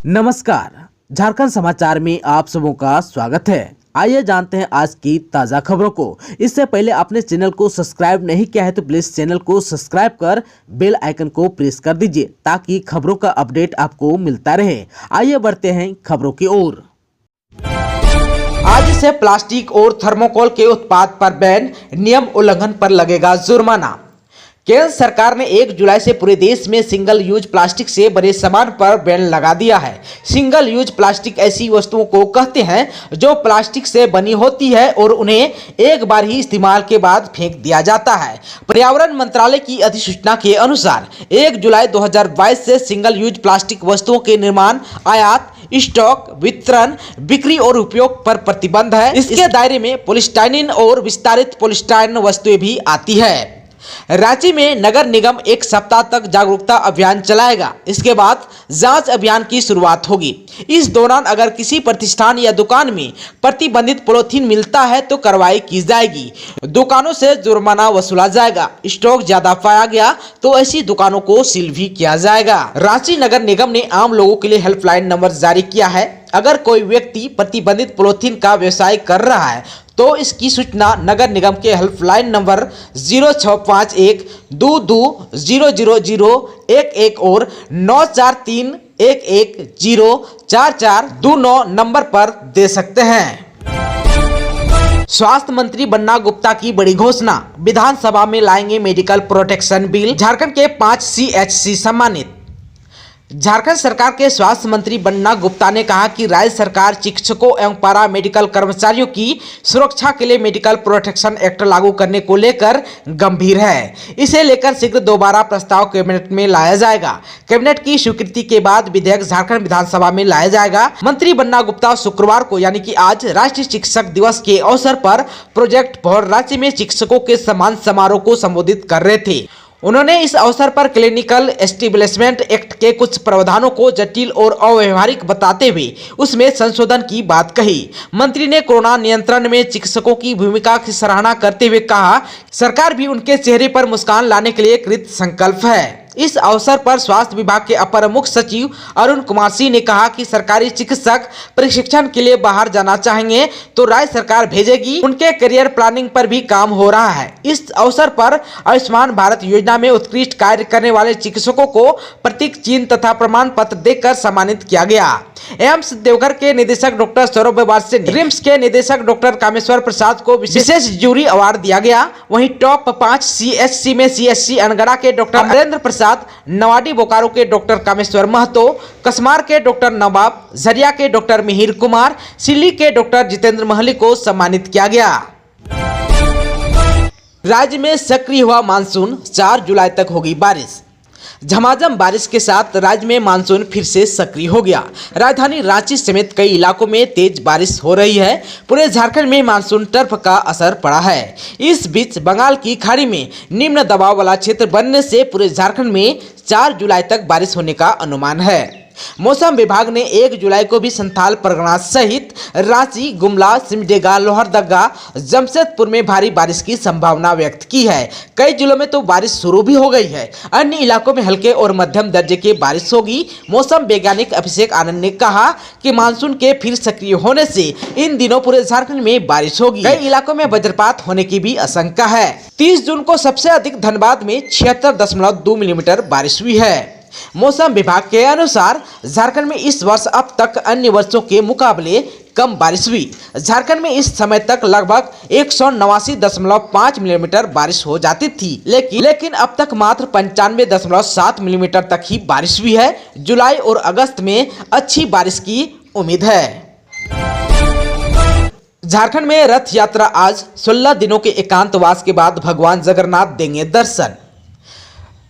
नमस्कार, झारखंड समाचार में आप सबों का स्वागत है। आइए जानते हैं आज की ताज़ा खबरों को। इससे पहले आपने चैनल को सब्सक्राइब नहीं किया है तो प्लीज़ चैनल को सब्सक्राइब कर बेल आइकन को प्रेस कर दीजिए ताकि खबरों का अपडेट आपको मिलता रहे। आइए बढ़ते हैं खबरों की ओर। आज से प्लास्टिक और थर्मोकोल के उत्पाद पर बैन, नियम उल्लंघन पर लगेगा जुर्माना। केंद्र सरकार ने 1 जुलाई से पूरे देश में सिंगल यूज प्लास्टिक से बने सामान पर बैन लगा दिया है। सिंगल यूज प्लास्टिक ऐसी वस्तुओं को कहते हैं जो प्लास्टिक से बनी होती है और उन्हें एक बार ही इस्तेमाल के बाद फेंक दिया जाता है। पर्यावरण मंत्रालय की अधिसूचना के अनुसार 1 जुलाई 2022 से सिंगल यूज प्लास्टिक वस्तुओं के निर्माण, आयात, स्टॉक, वितरण, बिक्री और उपयोग पर प्रतिबंध है। इसके दायरे में पॉलीस्टाइनिन और विस्तारित पॉलीस्टाइनिन वस्तुएं भी आती है। रांची में नगर निगम 1 सप्ताह तक जागरूकता अभियान चलाएगा। इसके बाद जांच अभियान की शुरुआत होगी। इस दौरान अगर किसी प्रतिष्ठान या दुकान में प्रतिबंधित पॉलीथीन मिलता है तो कार्रवाई की जाएगी। दुकानों से जुर्माना वसूला जाएगा। स्टॉक ज्यादा पाया गया तो ऐसी दुकानों को सील भी किया जाएगा। रांची नगर निगम ने आम लोगों के लिए हेल्पलाइन नंबर जारी किया है। अगर कोई व्यक्ति प्रतिबंधित पॉलीथीन का व्यवसाय कर रहा है तो इसकी सूचना नगर निगम के हेल्पलाइन नंबर 065122000011 और 9431104429 नंबर पर दे सकते हैं। स्वास्थ्य मंत्री बन्ना गुप्ता की बड़ी घोषणा, विधानसभा में लाएंगे मेडिकल प्रोटेक्शन बिल। झारखंड के 5 CHC सम्मानित। झारखंड सरकार के स्वास्थ्य मंत्री बन्ना गुप्ता ने कहा कि राज्य सरकार चिकित्सकों एवं पारा मेडिकल कर्मचारियों की सुरक्षा के लिए मेडिकल प्रोटेक्शन एक्ट लागू करने को लेकर गंभीर है। इसे लेकर शीघ्र दोबारा प्रस्ताव कैबिनेट में लाया जाएगा। कैबिनेट की स्वीकृति के बाद विधेयक झारखंड विधानसभा में लाया जाएगा। मंत्री बन्ना गुप्ता शुक्रवार को यानी कि आज राष्ट्रीय चिकित्सक दिवस के अवसर पर प्रोजेक्ट भवन रांची में चिकित्सकों के सम्मान समारोह को संबोधित कर रहे थे। उन्होंने इस अवसर पर क्लिनिकल एस्टेब्लिशमेंट एक्ट के कुछ प्रावधानों को जटिल और अव्यवहारिक बताते हुए उसमें संशोधन की बात कही। मंत्री ने कोरोना नियंत्रण में चिकित्सकों की भूमिका की सराहना करते हुए कहा, सरकार भी उनके चेहरे पर मुस्कान लाने के लिए कृत संकल्प है। इस अवसर पर स्वास्थ्य विभाग के अपर मुख्य सचिव अरुण कुमार सिंह ने कहा कि सरकारी चिकित्सक प्रशिक्षण के लिए बाहर जाना चाहेंगे तो राज्य सरकार भेजेगी। उनके करियर प्लानिंग पर भी काम हो रहा है। इस अवसर पर आयुष्मान भारत योजना में उत्कृष्ट कार्य करने वाले चिकित्सकों को प्रतीक चिन्ह तथा प्रमाण पत्र देकर सम्मानित किया गया। एम्स देवघर के निदेशक डॉक्टर सौरभ वात्स्य, रिम्स के निदेशक डॉक्टर कामेश्वर प्रसाद को विशेष जूरी अवार्ड दिया गया। वहीं टॉप 5 CHC में CHC अनगढ़ा के डॉक्टर अमरेंद्र प्रसाद, नवाडी बोकारो के डॉक्टर कामेश्वर महतो, कसमार के डॉक्टर नवाब, झरिया के डॉक्टर मिहिर कुमार, सिल्ली के डॉक्टर जितेंद्र महली को सम्मानित किया गया। राज्य में सक्रिय हुआ मानसून, 4 जुलाई तक होगी बारिश। झमाझम बारिश के साथ राज्य में मानसून फिर से सक्रिय हो गया। राजधानी रांची समेत कई इलाकों में तेज बारिश हो रही है। पूरे झारखंड में मानसून टर्फ का असर पड़ा है। इस बीच बंगाल की खाड़ी में निम्न दबाव वाला क्षेत्र बनने से पूरे झारखंड में 4 जुलाई तक बारिश होने का अनुमान है। मौसम विभाग ने 1 जुलाई को भी संथाल परगना सहित रांची, गुमला, सिमडेगा, लोहरदगा, जमशेदपुर में भारी बारिश की संभावना व्यक्त की है। कई जिलों में तो बारिश शुरू भी हो गई है। अन्य इलाकों में हल्के और मध्यम दर्जे की बारिश होगी। मौसम वैज्ञानिक अभिषेक आनंद ने कहा कि मानसून के फिर सक्रिय होने से इन दिनों पूरे झारखंड में बारिश होगी। कई इलाकों में वज्रपात होने की भी आशंका है। 30 जून को सबसे अधिक धनबाद में 76.2 मिलीमीटर बारिश हुई है। मौसम विभाग के अनुसार झारखंड में इस वर्ष अब तक अन्य वर्षों के मुकाबले कम बारिश हुई। झारखंड में इस समय तक लगभग 189.5 मिलीमीटर बारिश हो जाती थी, लेकिन अब तक मात्र 95.7 मिलीमीटर तक ही बारिश हुई है। जुलाई और अगस्त में अच्छी बारिश की उम्मीद है। झारखंड में रथ यात्रा आज 16 दिनों के एकांतवास के बाद भगवान जगन्नाथ देंगे दर्शन।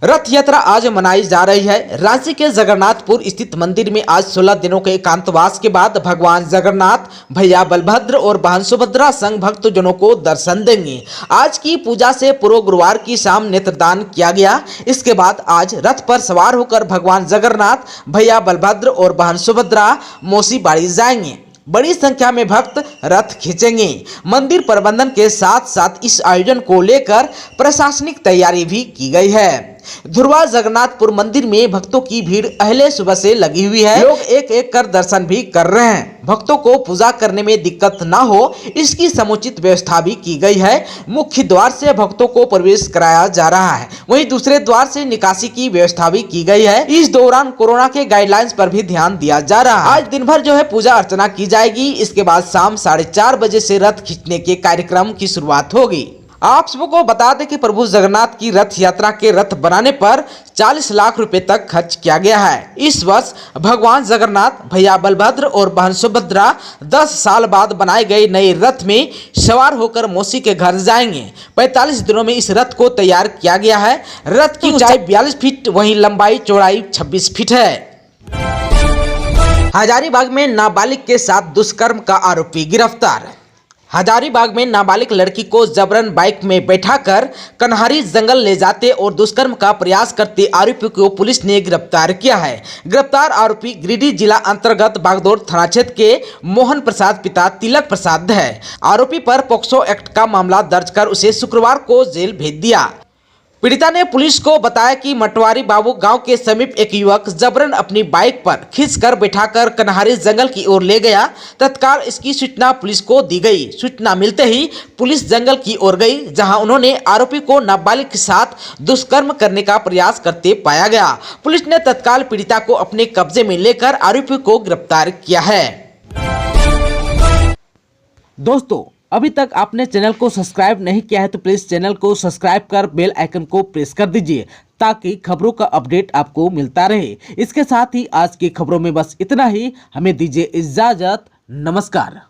रथ यात्रा आज मनाई जा रही है। रांची के जगन्नाथपुर स्थित मंदिर में आज 16 दिनों के एकांतवास के बाद भगवान जगन्नाथ, भैया बलभद्र और बहन सुभद्रा संग भक्तजनों को दर्शन देंगे। आज की पूजा से पूर्व गुरुवार की शाम नेत्रदान किया गया। इसके बाद आज रथ पर सवार होकर भगवान जगन्नाथ, भैया बलभद्र और बहन सुभद्रा मौसी बाड़ी जाएंगे। बड़ी संख्या में भक्त रथ खींचेंगे। मंदिर प्रबंधन के साथ साथ इस आयोजन को लेकर प्रशासनिक तैयारी भी की गई है। धुरवा जगन्नाथपुर मंदिर में भक्तों की भीड़ अहले सुबह से लगी हुई है। लोग एक एक कर दर्शन भी कर रहे हैं। भक्तों को पूजा करने में दिक्कत ना हो इसकी समुचित व्यवस्था भी की गई है। मुख्य द्वार से भक्तों को प्रवेश कराया जा रहा है, वहीं दूसरे द्वार से निकासी की व्यवस्था भी की गई है। इस दौरान कोरोना के गाइडलाइंस पर भी ध्यान दिया जा रहा है। आज दिन भर जो है पूजा अर्चना की जाएगी। इसके बाद शाम 4:30 बजे से रथ खींचने के कार्यक्रम की शुरुआत होगी। आप सबको बता दें कि प्रभु जगन्नाथ की रथ यात्रा के रथ बनाने पर 40 लाख रुपए तक खर्च किया गया है। इस वर्ष भगवान जगन्नाथ, भैया बलभद्र और बहन सुभद्रा 10 साल बाद बनाए गए नए रथ में सवार होकर मौसी के घर जाएंगे। 45 दिनों में इस रथ को तैयार किया गया है। रथ की ऊंचाई 42 फीट, वहीं लंबाई चौड़ाई 26 फीट है। हजारीबाग में नाबालिग के साथ दुष्कर्म का आरोपी गिरफ्तार। हजारीबाग में नाबालिग लड़की को जबरन बाइक में बैठाकर कन्हारी जंगल ले जाते और दुष्कर्म का प्रयास करते आरोपी को पुलिस ने गिरफ्तार किया है। गिरफ्तार आरोपी गिरिडीह जिला अंतर्गत बागदौर थाना क्षेत्र के मोहन प्रसाद पिता तिलक प्रसाद है। आरोपी पर पोक्सो एक्ट का मामला दर्ज कर उसे शुक्रवार को जेल भेज दिया। पीड़िता ने पुलिस को बताया कि मटवारी बाबू गांव के समीप एक युवक जबरन अपनी बाइक पर खींचकर बैठाकर कन्हारी जंगल की ओर ले गया। तत्काल इसकी सूचना पुलिस को दी गई। सूचना मिलते ही पुलिस जंगल की ओर गई, जहां उन्होंने आरोपी को नाबालिग के साथ दुष्कर्म करने का प्रयास करते पाया गया। पुलिस ने तत्काल पीड़िता को अपने कब्जे में लेकर आरोपी को गिरफ्तार किया है। दोस्तों, अभी तक आपने चैनल को सब्सक्राइब नहीं किया है तो प्लीज चैनल को सब्सक्राइब कर बेल आइकन को प्रेस कर दीजिए ताकि खबरों का अपडेट आपको मिलता रहे। इसके साथ ही आज की खबरों में बस इतना ही। हमें दीजिए इजाजत। नमस्कार।